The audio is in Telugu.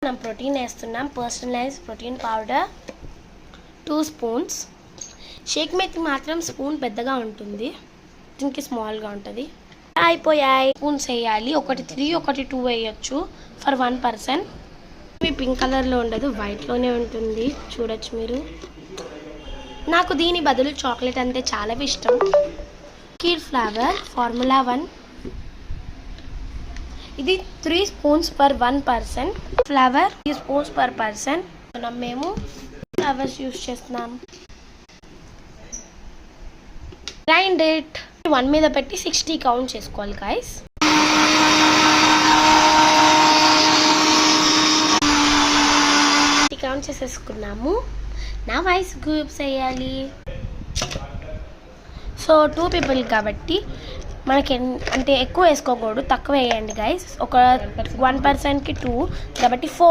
మనం ప్రోటీన్ వేస్తున్నాం. Personalize protein powder 2 spoons. Shake మేకి మాత్రం స్పూన్ పెద్దగా ఉంటుంది, దీనికి స్మాల్గా ఉంటుంది. అయిపోయాయి. స్పూన్స్ వేయాలి, ఒకటి 3 ఒకటి 2 వేయచ్చు ఫర్ 1 పర్సన్. ఇవి పింక్ కలర్లో ఉండదు, వైట్లోనే ఉంటుంది, చూడొచ్చు మీరు. నాకు దీని బదులు చాక్లెట్ అంటే చాలా ఇష్టం. కీర్ ఫ్లేవర్ ఫార్ములా 1, ఇది 3 spoons per 1 person. Flavour 3 spoons per person. మేము ఫ్లేవర్స్ యూస్ చేస్తున్నాం. Grind it. 1 మీద పెట్టి 60 కౌంట్ చేసుకోవాలి గైస్. కౌంట్ చేసేసుకున్నాము. నా ఐస్ క్యూబ్స్ వేయాలి. సో 2 పీపుల్ కాబట్టి మనకి అంటే ఎక్కువ వేసుకోకూడదు, తక్కువ వేయండి గైస్. ఒక 1 పర్సన్కి 2 కాబట్టి 4